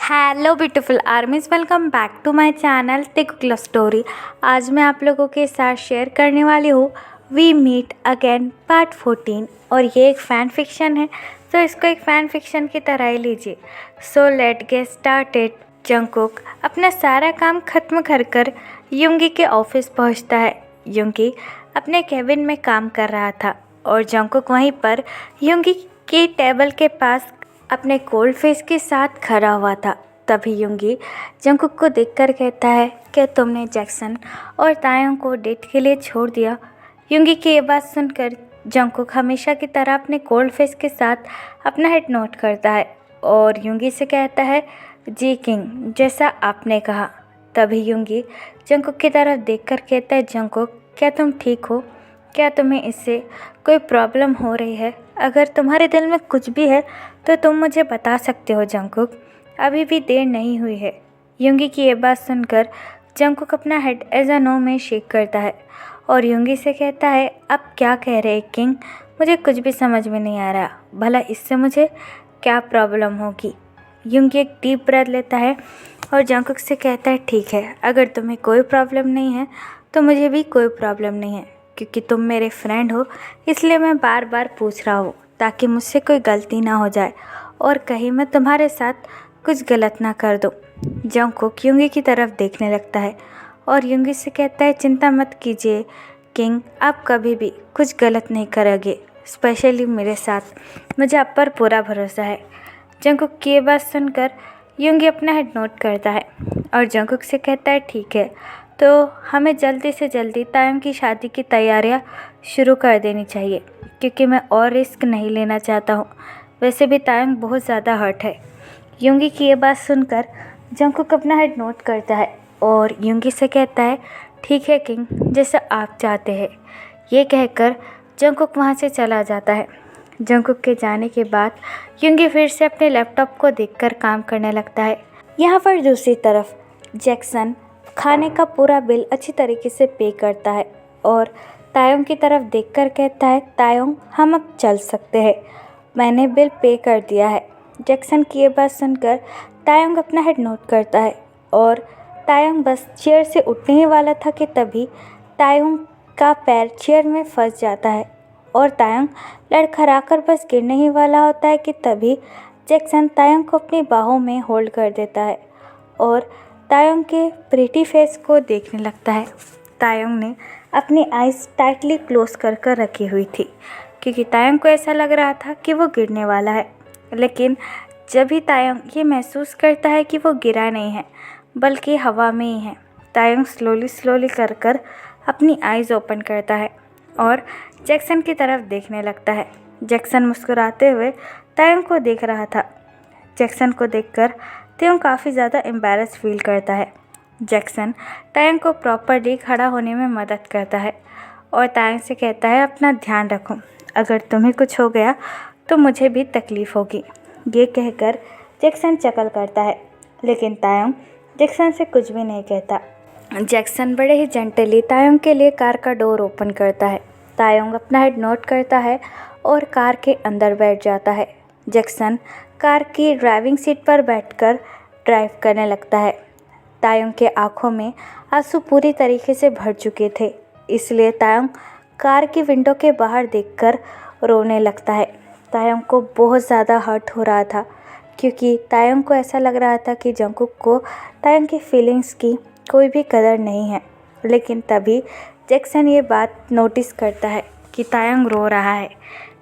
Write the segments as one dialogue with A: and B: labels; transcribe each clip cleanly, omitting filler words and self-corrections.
A: Hello beautiful armies, welcome back to my channel tick love story. आज मैं आप लोगों के साथ शेयर करने वाली हूँ वी मीट अगेन पार्ट 14। और ये एक फ़ैन फिक्शन है, तो इसको एक फ़ैन फिक्शन की तरह ही लीजिए। So let get started. Jungkook अपना सारा काम ख़त्म कर युंगी के ऑफिस पहुँचता है। युंगी अपने केबिन में काम कर रहा था और जंगकुक वहीं पर युंगी की टेबल के पास अपने कोल्ड फेस के साथ खड़ा हुआ था। तभी युंगी जंगकुक को देखकर कहता है कि तुमने जैक्सन और तायोंग को डेट के लिए छोड़ दिया। युंगी की ये बात सुनकर जंगकुक हमेशा की तरह अपने कोल्ड फेस के साथ अपना हेड नोट करता है और युंगी से कहता है, जी किंग, जैसा आपने कहा। तभी युंगी जंगकुक की तरफ देखकर कहता है, जंगकुक, क्या तुम ठीक हो? क्या तुम्हें इससे कोई प्रॉब्लम हो रही है? अगर तुम्हारे दिल में कुछ भी है तो तुम मुझे बता सकते हो जंगकुक, अभी भी देर नहीं हुई है। युंगी की ये बात सुनकर जंगकुक अपना हेड एज अ नो में शेक करता है और युंगी से कहता है, अब क्या कह रहे किंग? मुझे कुछ भी समझ में नहीं आ रहा, भला इससे मुझे क्या प्रॉब्लम होगी? युंगी एक डीप ब्रेथ लेता है और जंगकुक से कहता है, ठीक है, अगर तुम्हें कोई प्रॉब्लम नहीं है तो मुझे भी कोई प्रॉब्लम नहीं है, क्योंकि तुम मेरे फ्रेंड हो इसलिए मैं बार बार पूछ रहा हूँ ताकि मुझसे कोई गलती ना हो जाए और कहीं मैं तुम्हारे साथ कुछ गलत ना कर दूँ। जंगकुक युंगी की तरफ देखने लगता है और युंगी से कहता है, चिंता मत कीजिए किंग, आप कभी भी कुछ गलत नहीं करोगे, स्पेशली मेरे साथ। मुझे आप पर पूरा भरोसा है। जंगकुक की ये बात सुनकर युंगी अपना हेड नोट करता है और जंगकुक से कहता है, ठीक है, तो हमें जल्दी से जल्दी तायोंग की शादी की तैयारियां शुरू कर देनी चाहिए, क्योंकि मैं और रिस्क नहीं लेना चाहता हूँ। वैसे भी तायोंग बहुत ज़्यादा हर्ट है। युंगी की ये बात सुनकर जंगकुक अपना हेड नोट करता है और युंगी से कहता है, ठीक है किंग, जैसा आप चाहते हैं। ये कहकर जंगकुक वहाँ से चला जाता है। जंगकुक के जाने के बाद युंगी फिर से अपने लैपटॉप को देखकर काम करने लगता है। यहाँ पर दूसरी तरफ जैक्सन खाने का पूरा बिल अच्छी तरीके से पे करता है और तायोंग की तरफ देखकर कहता है, तायोंग, हम अब चल सकते हैं, मैंने बिल पे कर दिया है। जैक्सन की ये बात सुनकर तायोंग अपना हेड नोट करता है और तायोंग बस चेयर से उठने ही वाला था कि तभी तायोंग का पैर चेयर में फंस जाता है और तायोंग लड़खड़ाकर बस गिरने ही वाला होता है कि तभी जैक्सन तायोंग को अपनी बाहों में होल्ड कर देता है और तायोंग के प्रीटी फेस को देखने लगता है। तायोंग ने अपनी आइज़ टाइटली क्लोज कर रखी हुई थी, क्योंकि तायोंग को ऐसा लग रहा था कि वो गिरने वाला है। लेकिन जब भी तायोंग ये महसूस करता है कि वो गिरा नहीं है बल्कि हवा में ही है, तायोंग स्लोली कर अपनी आइज़ ओपन करता है और जैक्सन की तरफ देखने लगता है। जैक्सन मुस्कुराते हुए तायोंग को देख रहा था। जैक्सन को देखकर तायोंग काफ़ी ज़्यादा एम्बैरस फील करता है। जैक्सन तायोंग को प्रॉपरली खड़ा होने में मदद करता है और तायोंग से कहता है, अपना ध्यान रखो, अगर तुम्हें कुछ हो गया तो मुझे भी तकलीफ़ होगी। ये कहकर जैक्सन चकल करता है, लेकिन तायोंग जैक्सन से कुछ भी नहीं कहता। जैक्सन बड़े ही जेंटली तायोंग के लिए कार का डोर ओपन करता है। तायोंग अपना हेड नोट करता है और कार के अंदर बैठ जाता है। जैक्सन कार की ड्राइविंग सीट पर बैठकर ड्राइव करने लगता है। तायोंग के आंखों में आंसू पूरी तरीके से भर चुके थे, इसलिए तायोंग कार की विंडो के बाहर देखकर रोने लगता है। तायोंग को बहुत ज़्यादा हर्ट हो रहा था, क्योंकि तायोंग को ऐसा लग रहा था कि जंगकुक को तायोंग की फीलिंग्स की कोई भी कदर नहीं है। लेकिन तभी जैक्सन ये बात नोटिस करता है कि तायोंग रो रहा है,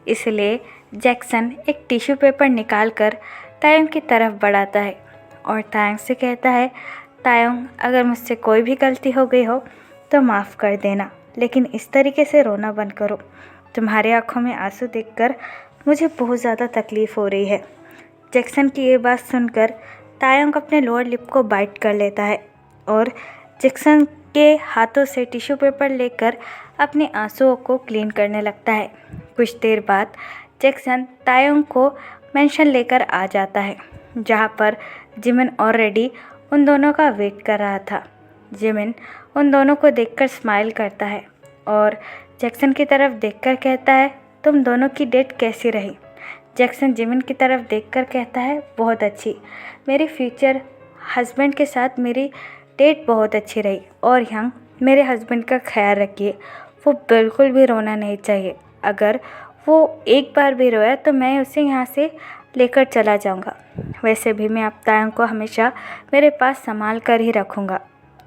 A: इसलिए जैक्सन एक टिश्यू पेपर निकालकर तायोंग की तरफ बढ़ाता है और तायोंग से कहता है, तायोंग, अगर मुझसे कोई भी गलती हो गई हो तो माफ़ कर देना, लेकिन इस तरीके से रोना बंद करो। तुम्हारे आंखों में आंसू देखकर मुझे बहुत ज़्यादा तकलीफ़ हो रही है। जैक्सन की ये बात सुनकर तायोंग अपने लोअर लिप को बाइट कर लेता है और जैक्सन के हाथों से टिश्यू पेपर लेकर अपने आंसुओं को क्लीन करने लगता है। कुछ देर बाद जैक्सन तायोंग को मेंशन लेकर आ जाता है, जहाँ पर जिमिन ऑलरेडी उन दोनों का वेट कर रहा था। जिमिन उन दोनों को देखकर स्माइल करता है और जैक्सन की तरफ देखकर कहता है, तुम दोनों की डेट कैसी रही? जैक्सन जिमिन की तरफ देखकर कहता है, बहुत अच्छी। मेरे फ्यूचर हस्बैंड के साथ मेरी डेट बहुत अच्छी रही। और यंग, मेरे हस्बैंड का ख्याल रखिए, वो बिल्कुल भी रोना नहीं चाहिए। अगर वो एक बार भी रोया तो मैं उसे यहाँ से लेकर चला जाऊँगा। वैसे भी मैं अब तायंग को हमेशा मेरे पास संभाल कर ही रखूँगा।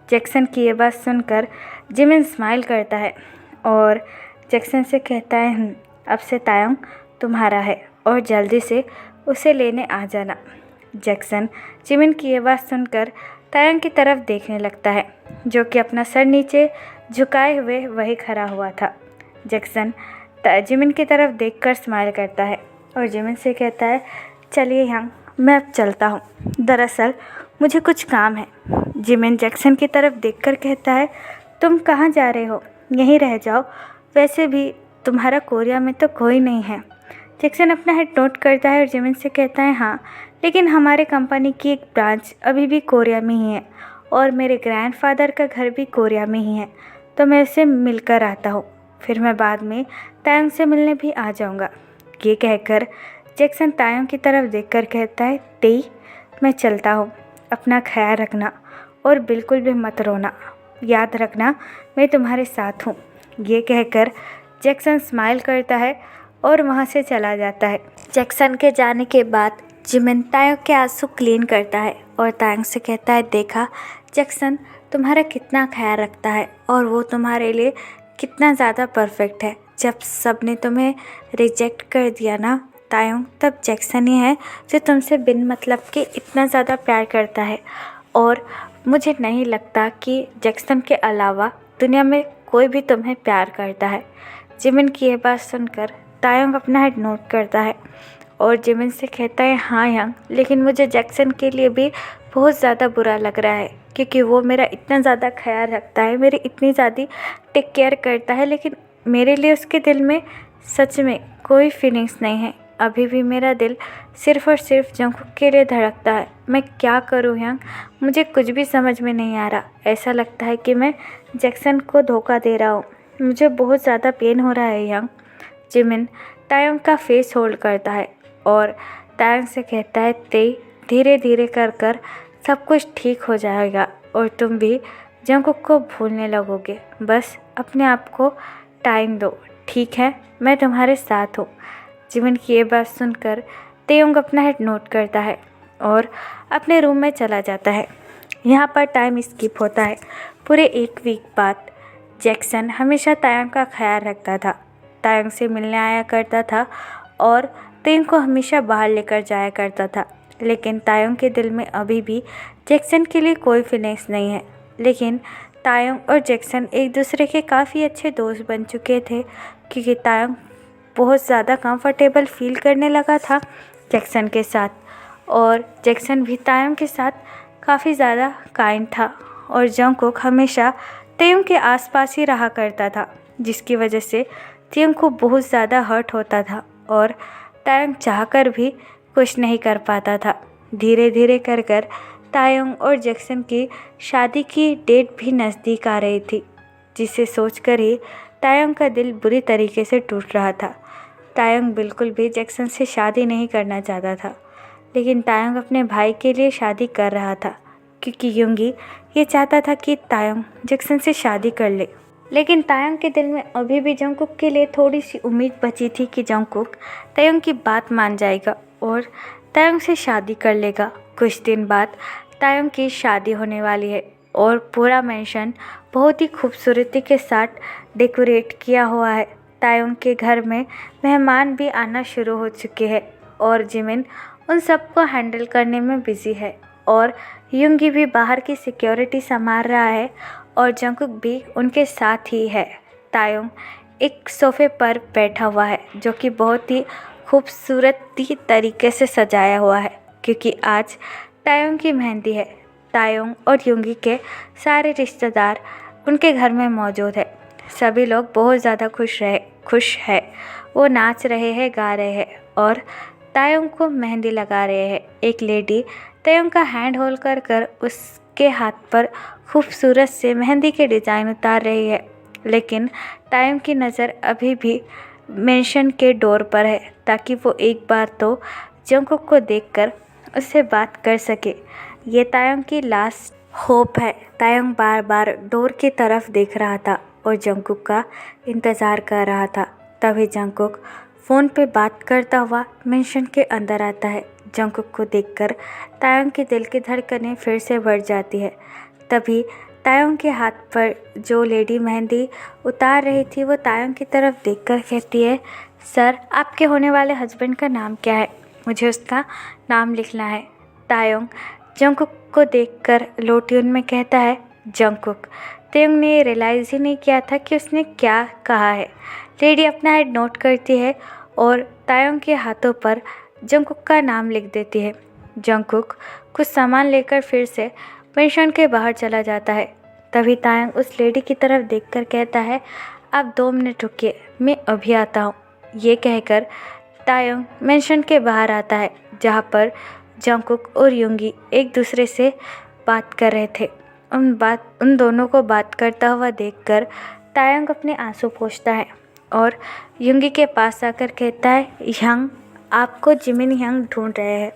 A: जैक्सन की ये बात सुनकर जिमिन स्माइल करता है और जैक्सन से कहता है, अब से तायंग तुम्हारा है और जल्दी से उसे लेने आ जाना। जैक्सन जिमिन की ये बात सुनकर तायंग की तरफ देखने लगता है, जो कि अपना सर नीचे झुकाए हुए वही खड़ा हुआ था। जैक्सन जिमिन की तरफ देखकर स्माइल करता है और जिमिन से कहता है, चलिए यंग, मैं अब चलता हूँ। दरअसल मुझे कुछ काम है। जिमिन जैक्सन की तरफ देखकर कहता है, तुम कहाँ जा रहे हो? यहीं रह जाओ, वैसे भी तुम्हारा कोरिया में तो कोई नहीं है। जैक्सन अपना हेड नोट करता है और जिमिन से कहता है, हाँ, लेकिन हमारे कंपनी की एक ब्रांच अभी भी कोरिया में ही है और मेरे ग्रैंडफादर का घर भी कोरिया में ही है, तो मैं उससे मिलकर आता हूँ। फिर मैं बाद में तायंग से मिलने भी आ जाऊँगा। ये कहकर जैक्सन तायंग की तरफ देखकर कहता है, तेई, मैं चलता हूँ। अपना ख्याल रखना और बिल्कुल भी मत रोना। याद रखना, मैं तुम्हारे साथ हूँ। ये कहकर जैक्सन स्माइल करता है और वहाँ से चला जाता है। जैक्सन के जाने के बाद जिमिन तायंग के आंसू क्लीन करता है और तायंग से कहता है, देखा जैक्सन तुम्हारा कितना ख्याल रखता है और वो तुम्हारे लिए कितना ज़्यादा परफेक्ट है। जब सब ने तुम्हें रिजेक्ट कर दिया ना तायंग, तब जैक्सन ही है जो तुमसे बिन मतलब के इतना ज़्यादा प्यार करता है और मुझे नहीं लगता कि जैक्सन के अलावा दुनिया में कोई भी तुम्हें प्यार करता है। जिमिन की ये बात सुनकर तायंग अपना हेड नोट करता है और जिमिन से कहता है, हाँ यंग, लेकिन मुझे जैक्सन के लिए भी बहुत ज़्यादा बुरा लग रहा है क्योंकि वो मेरा इतना ज़्यादा ख्याल रखता है, मेरी इतनी ज़्यादा टेक केयर करता है, लेकिन मेरे लिए उसके दिल में सच में कोई फीलिंग्स नहीं है। अभी भी मेरा दिल सिर्फ़ और सिर्फ जंगकुक के लिए धड़कता है। मैं क्या करूँ यंग? मुझे कुछ भी समझ में नहीं आ रहा। ऐसा लगता है कि मैं जैक्सन को धोखा दे रहा हूँ। मुझे बहुत ज़्यादा पेन हो रहा है यंग। जिमिन तायंग का फेस होल्ड करता है और तायंग से कहता है, तेई, धीरे धीरे कर सब कुछ ठीक हो जाएगा और तुम भी जंगकुक को भूलने लगोगे। बस अपने आप को टाइम दो, ठीक है? मैं तुम्हारे साथ हूँ। जिमिन की ये बात सुनकर तायंग अपना हेड नोट करता है और अपने रूम में चला जाता है। यहाँ पर टाइम स्किप होता है। पूरे एक वीक बाद जैक्सन हमेशा तायंग का ख्याल रखता था, तायंग से मिलने आया करता था और तायंग को हमेशा बाहर लेकर जाया करता था। लेकिन तायंग के दिल में अभी भी जैक्सन के लिए कोई फीलिंग्स नहीं है। लेकिन तायंग और जैक्सन एक दूसरे के काफ़ी अच्छे दोस्त बन चुके थे क्योंकि तायंग बहुत ज़्यादा कंफर्टेबल फील करने लगा था जैक्सन के साथ और जैक्सन भी तायंग के साथ काफ़ी ज़्यादा काइंड था और जंगकुक हमेशा तायंग के आसपास ही रहा करता था, जिसकी वजह से तायंग को बहुत ज़्यादा हर्ट होता था और तायंग चाहकर भी कुछ नहीं कर पाता था। धीरे धीरे कर तायंग और जैक्सन की शादी की डेट भी नज़दीक आ रही थी, जिसे सोचकर ही तायंग का दिल बुरी तरीके से टूट रहा था। तायंग बिल्कुल भी जैक्सन से शादी नहीं करना चाहता था, लेकिन तायंग अपने भाई के लिए शादी कर रहा था क्योंकि युंगी ये चाहता था कि तायंग जैक्सन से शादी कर ले। लेकिन तायंग के दिल में अभी भी जंगकुक के लिए थोड़ी सी उम्मीद बची थी कि जंगकुक तायंग की बात मान जाएगा और तायंग से शादी कर लेगा। कुछ दिन बाद तायंग की शादी होने वाली है और पूरा मेंशन बहुत ही खूबसूरती के साथ डेकोरेट किया हुआ है। तायंग के घर में मेहमान भी आना शुरू हो चुके हैं और जिमिन उन सबको हैंडल करने में बिजी है और युंगी भी बाहर की सिक्योरिटी संभाल रहा है और जंगकुक भी उनके साथ ही है। तायंग एक सोफ़े पर बैठा हुआ है जो कि बहुत ही खूबसूरती तरीके से सजाया हुआ है क्योंकि आज तायंग की मेहंदी है। तायंग और युंगी के सारे रिश्तेदार उनके घर में मौजूद है। सभी लोग बहुत ज़्यादा खुश है। वो नाच रहे हैं, गा रहे हैं और तायंग को मेहंदी लगा रहे हैं। एक लेडी तायंग का हैंड होल्ड कर उसके हाथ पर खूबसूरत से मेहंदी के डिज़ाइन उतार रही है, लेकिन तायंग की नज़र अभी भी मेंशन के डोर पर है ताकि वो एक बार तो जंगकुक को देखकर उससे बात कर सके। ये तायोंग की लास्ट होप है। तायोंग बार बार डोर की तरफ देख रहा था और जंगकुक का इंतज़ार कर रहा था। तभी जंगकुक फ़ोन पे बात करता हुआ मेंशन के अंदर आता है। जंगकुक को देखकर तायोंग के दिल की धड़कनें फिर से बढ़ जाती है। तभी तायोंग के हाथ पर जो लेडी मेहंदी उतार रही थी वो तायोंग की तरफ देखकर कहती है, सर आपके होने वाले हस्बैंड का नाम क्या है? मुझे उसका नाम लिखना है। तायोंग जंगकुक को देखकर लो ट्यून में कहता है, जंगकुक। तायोंग ने रियलाइज़ ही नहीं किया था कि उसने क्या कहा है। लेडी अपना हेड नोट करती है और तायोंग के हाथों पर जंगकुक का नाम लिख देती है। जंगकुक कुछ सामान लेकर फिर से पेंशन के बाहर चला जाता है। तभी तायोंग उस लेडी की तरफ देखकर कहता है, आप 2 मिनट रुकिए, मैं अभी आता हूँ। ये कहकर तायोंग मेंशन के बाहर आता है जहाँ पर जंगकुक और युंगी एक दूसरे से बात कर रहे थे। उन दोनों को बात करता हुआ देखकर तायोंग अपने आंसू पोंछता है और युंगी के पास आकर कहता है, यंग, आपको जिमिन यंग ढूंढ रहे हैं।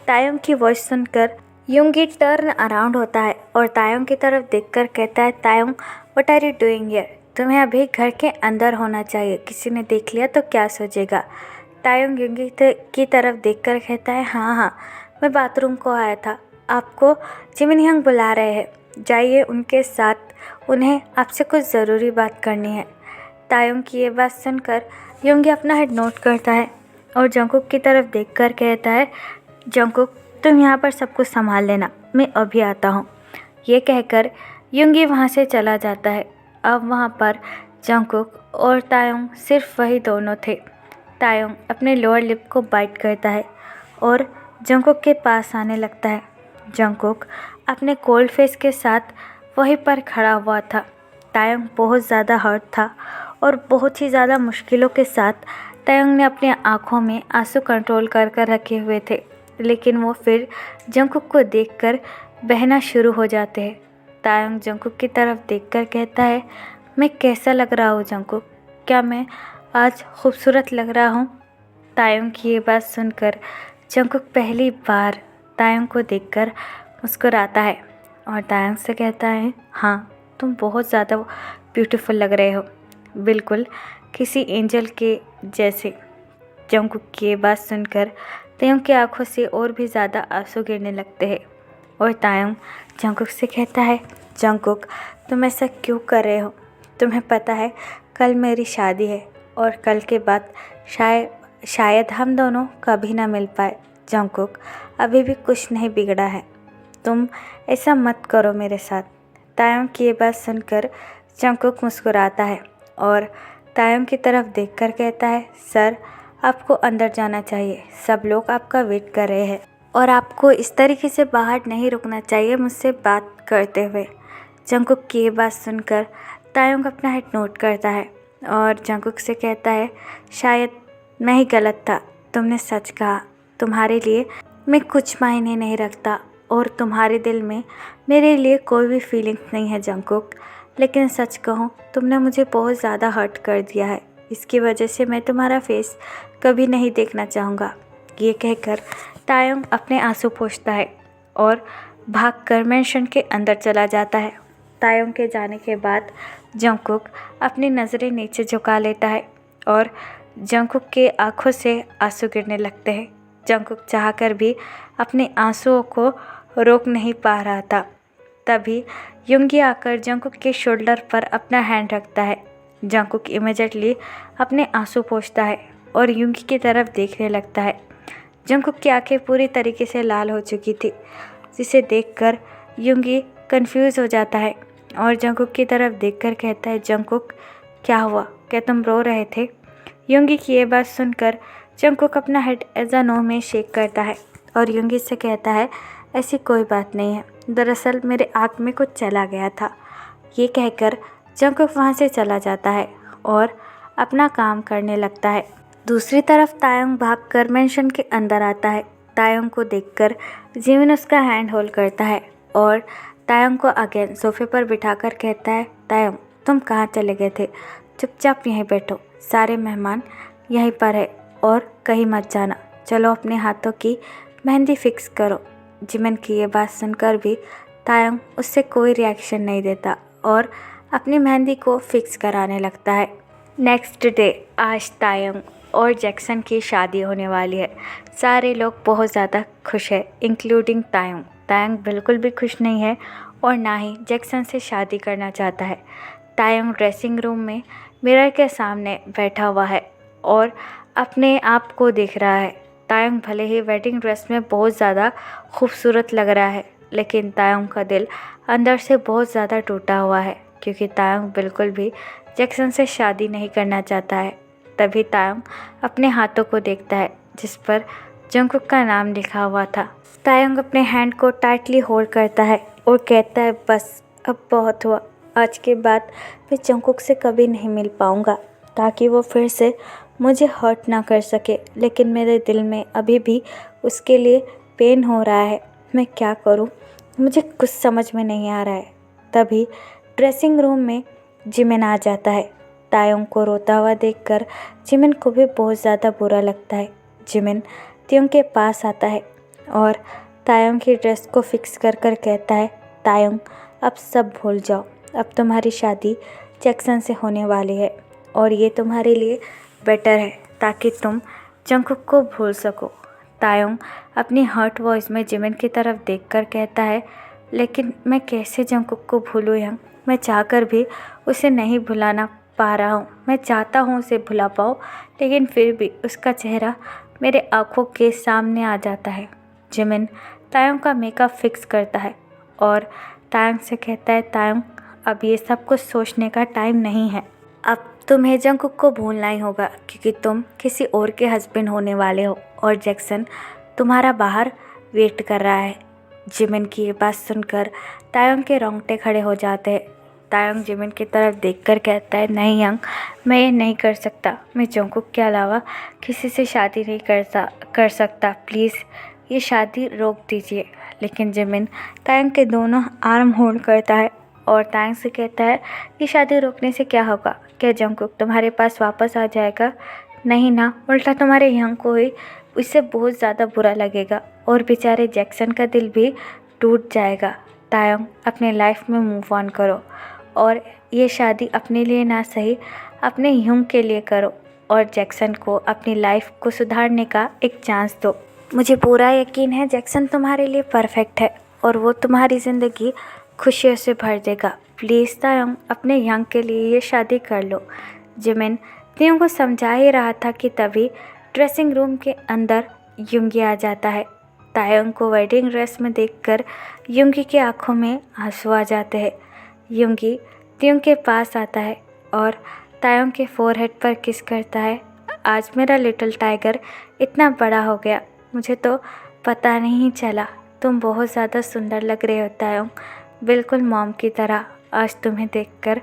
A: तायोंग की वॉइस सुनकर युंगी टर्न अराउंड होता है और तायोंग की तरफ देखकर कहता है, Taeyong what are you doing here? तुम्हें अभी घर के अंदर होना चाहिए, किसी ने देख लिया तो क्या सोचेगा? तायोंग युंगी की तरफ देखकर कहता है, हाँ, मैं बाथरूम को आया था, आपको जिमिन यंग बुला रहे हैं, जाइए उनके साथ, उन्हें आपसे कुछ ज़रूरी बात करनी है। तायोंग की ये बात सुनकर युंगी अपना हेड नोट करता है और जंगकुक की तरफ देखकर कहता है, जंगकुक तुम यहाँ पर सब कुछ संभाल लेना, मैं अभी आता हूँ। ये कहकर युंगी वहाँ से चला जाता है। अब वहाँ पर जंगकुक और तायोंग सिर्फ वही दोनों थे। तायोंग अपने लोअर लिप को बाइट करता है और जंगकुक के पास आने लगता है। जंगकुक अपने कोल्ड फेस के साथ वहीं पर खड़ा हुआ था। तायोंग बहुत ज़्यादा हर्ट था और बहुत ही ज़्यादा मुश्किलों के साथ तायोंग ने अपनी आँखों में आंसू कंट्रोल कर रखे हुए थे, लेकिन वो फिर जंगकुक को देखकर बहना शुरू हो जाते हैं। तायोंग जंगकुक की तरफ देखकर कहता है, मैं कैसा लग रहा हूँ जंगकुक? क्या मैं आज खूबसूरत लग रहा हूँ? तायोंग की ये बात सुनकर जंगकुक पहली बार तायोंग को देखकर मुस्कुराता है और तायोंग से कहता है, हाँ तुम बहुत ज़्यादा ब्यूटीफुल लग रहे हो, बिल्कुल किसी एंजल के जैसे। जंगकुक की ये बात सुनकर तायोंग की आंखों से और भी ज़्यादा आंसू गिरने लगते हैं और तायोंग जंगकुक से कहता है, जंगकुक तुम ऐसा क्यों कर रहे हो? तुम्हें पता है कल मेरी शादी है और कल के बाद शायद हम दोनों कभी ना मिल पाए। जंगकुक अभी भी कुछ नहीं बिगड़ा है, तुम ऐसा मत करो मेरे साथ। तायोंग की ये बात सुनकर जंगकुक मुस्कुराता है और तायोंग की तरफ देखकर कहता है, सर आपको अंदर जाना चाहिए, सब लोग आपका वेट कर रहे हैं और आपको इस तरीके से बाहर नहीं रुकना चाहिए मुझसे बात करते हुए। जंगकुक की ये बात सुनकर तायोंग अपना हेड नोट करता है और जंगकुक से कहता है, शायद मैं ही गलत था, तुमने सच कहा, तुम्हारे लिए मैं कुछ मायने नहीं रखता और तुम्हारे दिल में मेरे लिए कोई भी फीलिंग्स नहीं है जंगकुक, लेकिन सच कहूँ तुमने मुझे बहुत ज़्यादा हर्ट कर दिया है, इसकी वजह से मैं तुम्हारा फेस कभी नहीं देखना चाहूँगा। ये कहकर तायोंग अपने आंसू पोंछता है और भागकर मेंशन के अंदर चला जाता है। तायोंग के जाने के बाद जंगकुक अपनी नज़रें नीचे झुका लेता है और जंगकुक के आंखों से आंसू गिरने लगते हैं। जंगकुक चाहकर भी अपने आंसुओं को रोक नहीं पा रहा था। तभी युंगी आकर जंगकुक के शोल्डर पर अपना हैंड रखता है। जंगकुक इमीडिएटली अपने आंसू पोंछता है और युंगी की तरफ देखने लगता है। जंगकुक की आंखें पूरी तरीके से लाल हो चुकी थी, जिसे देखकर युंगी कंफ्यूज हो जाता है और जंगकुक की तरफ देखकर कहता है, जंगकुक क्या हुआ, क्या तुम रो रहे थे? युंगी की ये बात सुनकर जंगकुक अपना हेड एज अ नो में शेक करता है और युंगी से कहता है, ऐसी कोई बात नहीं है, दरअसल मेरे आँख में कुछ चला गया था। ये कहकर जंगकुक वहाँ से चला जाता है और अपना काम करने लगता है। दूसरी तरफ तायोंग भागकर मेंशन के अंदर आता है। तायोंग को देखकर जिमिन उसका हैंड होल्ड करता है और तायोंग को अगेन सोफे पर बिठाकर कहता है, तायोंग तुम कहाँ चले गए थे? चुपचाप यहीं बैठो, सारे मेहमान यहीं पर है और कहीं मत जाना। चलो अपने हाथों की मेहंदी फिक्स करो। जिमिन की ये बात सुनकर भी तायंग उससे कोई रिएक्शन नहीं देता और अपनी मेहंदी को फिक्स कराने लगता है। नेक्स्ट डे आज तायंग और जैक्सन की शादी होने वाली है। सारे लोग बहुत ज़्यादा खुश है, इंक्लूडिंग तायंग। तायंग बिल्कुल भी खुश नहीं है और ना ही जैक्सन से शादी करना चाहता है। तायंग ड्रेसिंग रूम में मिरर के सामने बैठा हुआ है और अपने आप को देख रहा है। तायंग भले ही वेडिंग ड्रेस में बहुत ज़्यादा खूबसूरत लग रहा है, लेकिन तायंग का दिल अंदर से बहुत ज़्यादा टूटा हुआ है क्योंकि तायंग बिल्कुल भी जैक्सन से शादी नहीं करना चाहता है। तभी तायंग अपने हाथों को देखता है जिस पर जंगकुक का नाम लिखा हुआ था। तायंग अपने हैंड को टाइटली होल्ड करता है और कहता है बस अब बहुत हुआ। आज के बाद मैं जंगकुक से कभी नहीं मिल पाऊँगा ताकि वो फिर से मुझे हर्ट ना कर सके, लेकिन मेरे दिल में अभी भी उसके लिए पेन हो रहा है। मैं क्या करूं? मुझे कुछ समझ में नहीं आ रहा है। तभी ड्रेसिंग रूम में जिमिन आ जाता है। तायंग को रोता हुआ देखकर जिमिन को भी बहुत ज़्यादा बुरा लगता है। जिमिन तायंग के पास आता है और तायंग की ड्रेस को फिक्स कर कर कहता है, तायंग अब सब भूल जाओ। अब तुम्हारी शादी जैक्सन से होने वाली है और ये तुम्हारे लिए बेटर है ताकि तुम जंगकुक को भूल सको। तायंग अपनी हर्ट वॉइस में जिमिन की तरफ देखकर कहता है, लेकिन मैं कैसे जंगकुक को भूलूं यंग? मैं चाहकर भी उसे नहीं भुलाना पा रहा हूँ। मैं चाहता हूँ उसे भुला पाऊँ, लेकिन फिर भी उसका चेहरा मेरे आँखों के सामने आ जाता है। जिमिन तायंग का मेकअप फिक्स करता है और तायंग से कहता है, तायंग अब ये सब कुछ सोचने का टाइम नहीं है। अब तुम्हें जंगकुक को भूलना ही होगा क्योंकि तुम किसी और के हस्बैंड होने वाले हो और जैक्सन तुम्हारा बाहर वेट कर रहा है। जिमिन की ये बात सुनकर तायंग के रोंगटे खड़े हो जाते हैं। तायंग जिमिन की तरफ देखकर कहता है, नहीं यंग, मैं ये नहीं कर सकता। मैं जंगकुक के अलावा किसी से शादी नहीं कर सकता। प्लीज़ ये शादी रोक दीजिए। लेकिन जिमिन तायंग के दोनों आर्म होल्ड करता है और तायंग से कहता है कि शादी रोकने से क्या होगा? क्या जंगकुक तुम्हारे पास वापस आ जाएगा? नहीं ना, उल्टा तुम्हारे यंग को ही उससे बहुत ज़्यादा बुरा लगेगा और बेचारे जैक्सन का दिल भी टूट जाएगा। तायंग अपने लाइफ में मूव ऑन करो और ये शादी अपने लिए ना सही अपने यंग के लिए करो और जैक्सन को अपनी लाइफ को सुधारने का एक चांस दो। मुझे पूरा यकीन है जैक्सन तुम्हारे लिए परफेक्ट है और वो तुम्हारी ज़िंदगी खुशियों से भर देगा। प्लीज़ तायंग अपने यंग के लिए ये शादी कर लो। जिमिन तायंग को समझा ही रहा था कि तभी ड्रेसिंग रूम के अंदर युंगी आ जाता है। तायंग को वेडिंग ड्रेस में देखकर युंगी की आंखों में आंसू आ जाते हैं। युंगी तायंग के पास आता है और तायंग के फोरहेड पर किस करता है। आज मेरा लिटिल टाइगर इतना बड़ा हो गया, मुझे तो पता नहीं चला। तुम बहुत ज़्यादा सुंदर लग रहे हो तायंग, बिल्कुल मॉम की तरह। आज तुम्हें देखकर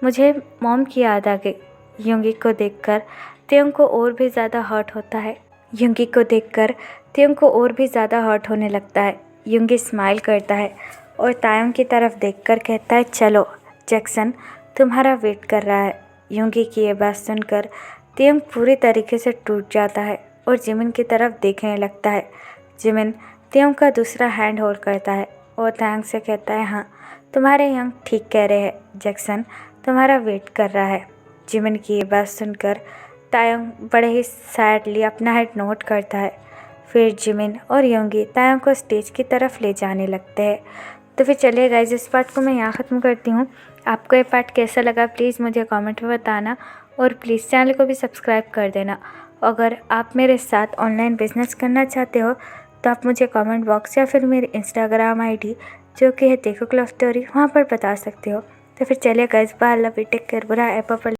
A: मुझे मॉम की याद आ गई। युंगी को देखकर तायंग को और भी ज़्यादा हर्ट होता है। युंगी को देखकर तायंग को और भी ज़्यादा हर्ट होने लगता है। युंगी स्माइल करता है और तायंग की तरफ देखकर कहता है, चलो जैक्सन तुम्हारा वेट कर रहा है। युंगी की ये बात सुनकर तायंग पूरी तरीके से टूट जाता है और जिमिन की तरफ देखने लगता है। जिमिन तायंग का दूसरा हैंड होल्ड करता है और तायंग से कहता है, हाँ तुम्हारे यंग ठीक कह रहे हैं, जैक्सन तुम्हारा वेट कर रहा है। जिमिन की ये बात सुनकर तायंग बड़े ही सैडली अपना हेड नोट करता है। फिर जिमिन और युंगी तायंग को स्टेज की तरफ ले जाने लगते हैं। तो फिर चलिए गाइस, इस पार्ट को मैं यहाँ ख़त्म करती हूँ। आपको ये पार्ट कैसा लगा प्लीज़ मुझे कमेंट में बताना और प्लीज़ चैनल को भी सब्सक्राइब कर देना। अगर आप मेरे साथ ऑनलाइन बिजनेस करना चाहते हो तो आप मुझे कमेंट बॉक्स या फिर मेरी इंस्टाग्राम आईडी जो कि है देखो लव स्टोरी, वहाँ पर बता सकते हो। तो फिर चलिए guys, bye, love you, take care, बुरा ऐप पर